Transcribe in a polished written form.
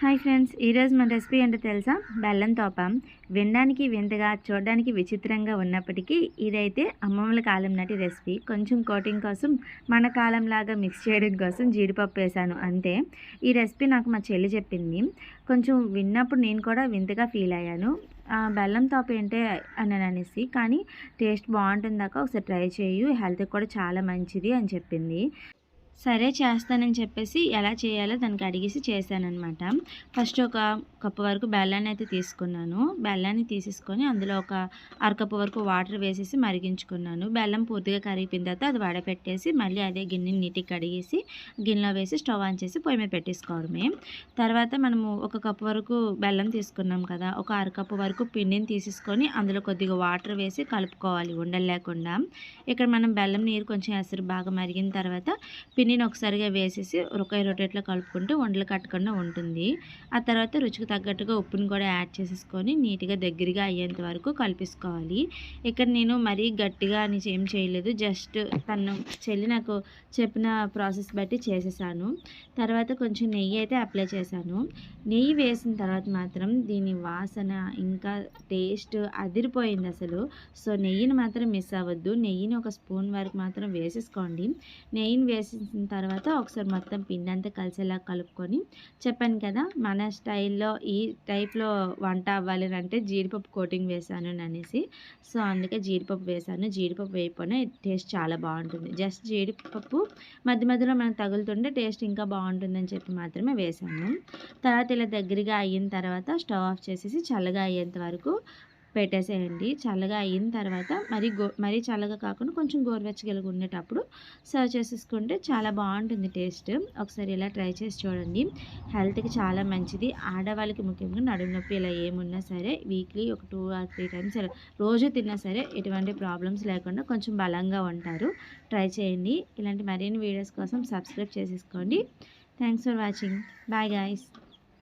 Hi friends, ఈరోజు మన recipe ఏంటో తెలుసా? బెల్లం తోప. వినడానికి వింతగా, చూడడానికి విచిత్రంగా ఉన్నప్పటికీ ఇదైతే అమ్మమ్మల కాలం నాటి రెసిపీ. కొంచెం కోటింగ్ కోసం మన కాలంలాగా మిక్స్ చేయడం కోసం జీడిపప్పు వేసాను అంతే. ఈ రెసిపీ నాకు మా చెల్లి చెప్పింది. కొంచెం విన్నప్పుడు నేను కూడా వింతగా ఫీల్ అయ్యాను. బెల్లం తోప ఏంటే అని అనేసి, కానీ టేస్ట్ బాగుంటుందాక ఒకసారి ట్రై చేయు, హెల్త్కి కూడా చాలా మంచిది అని చెప్పింది. సరే చేస్తానని చెప్పేసి ఎలా చేయాలో దానికి అడిగేసి చేశాననమాట. ఫస్ట్ ఒక కప్పు వరకు బెల్లాన్ని అయితే తీసుకున్నాను. బెల్లాన్ని తీసేసుకొని అందులో ఒక అరకప్పు వరకు వాటర్ వేసేసి మరిగించుకున్నాను. బెల్లం పూర్తిగా కరిగిపోయిన తర్వాత అది వడపెట్టేసి మళ్ళీ అదే గిన్నెని నీట్గా కడిగేసి గిన్నెలో వేసి స్టవ్ ఆన్ చేసి పొయ్యి మీద పెట్టేసుకోవడమే. తర్వాత మనము ఒక కప్పు వరకు బెల్లం తీసుకున్నాం కదా, ఒక అరకప్పు వరకు పిండిని తీసేసుకొని అందులో కొద్దిగా వాటర్ వేసి కలుపుకోవాలి ఉండలు లేకుండా. ఇక్కడ మనం బెల్లం నీరు కొంచెం ఎసరు బాగా మరిగిన తర్వాత పిండిని ఒకసారిగా వేసేసి రొట్టెట్లో కలుపుకుంటే ఉండలు కట్టకుండా ఉంటుంది. ఆ తర్వాత రుచికి తగ్గట్టుగా ఉప్పుని కూడా యాడ్ చేసేసుకొని నీట్గా దగ్గరగా అయ్యేంత వరకు కలిపేసుకోవాలి. ఇక్కడ నేను మరీ గట్టిగా అని ఏం చేయలేదు, జస్ట్ తను చెల్లి నాకు చెప్పిన ప్రాసెస్ బట్టి చేసేసాను. తర్వాత కొంచెం నెయ్యి అయితే అప్లై చేశాను. నెయ్యి వేసిన తర్వాత మాత్రం దీని వాసన ఇంకా టేస్ట్ అదిరిపోయింది అసలు. సో నెయ్యిని మాత్రం మిస్ అవ్వద్దు. నెయ్యిని ఒక స్పూన్ వరకు మాత్రం వేసేసుకోండి. నెయ్యిని వేసేసిన తర్వాత ఒకసారి మొత్తం పిండి అంతా కలిసేలా కలుపుకొని, చెప్పాను కదా మన స్టైల్లో ఈ టైప్లో వంట అవ్వాలి అంటే జీడిపప్పు కోటింగ్ వేసాను అనేసి. సో అందుకే జీడిపప్పు వేసాను. జీడిపప్పు వేయకపోయినా టేస్ట్ చాలా బాగుంటుంది. జస్ట్ జీడిపప్పు మధ్య మధ్యలో మనకు తగులుతుంటే టేస్ట్ ఇంకా బాగుంటుందని చెప్పి మాత్రమే వేసాను. తర్వాత ఇలా దగ్గరగా అయిన తర్వాత స్టవ్ ఆఫ్ చేసేసి చల్లగా అయ్యేంత వరకు పెట్టేసేయండి. చల్లగా అయిన తర్వాత మరీ చల్లగా కాకుండా కొంచెం గోరువెచ్చగా ఉండేటప్పుడు సర్వ్ చేసేసుకుంటే చాలా బాగుంటుంది టేస్ట్. ఒకసారి ఇలా ట్రై చేసి చూడండి. హెల్త్కి చాలా మంచిది. ఆడవాళ్ళకి ముఖ్యంగా నడుము నొప్పి ఇలా ఏమున్నా సరే వీక్లీ ఒక 2 or 3 టైమ్స్ రోజు తిన్నా సరే ఎటువంటి ప్రాబ్లమ్స్ లేకుండా కొంచెం బలంగా ఉంటారు. ట్రై చేయండి. ఇలాంటి మరిన్ని వీడియోస్ కోసం సబ్స్క్రైబ్ చేసేసుకోండి. Thanks for watching. Bye guys.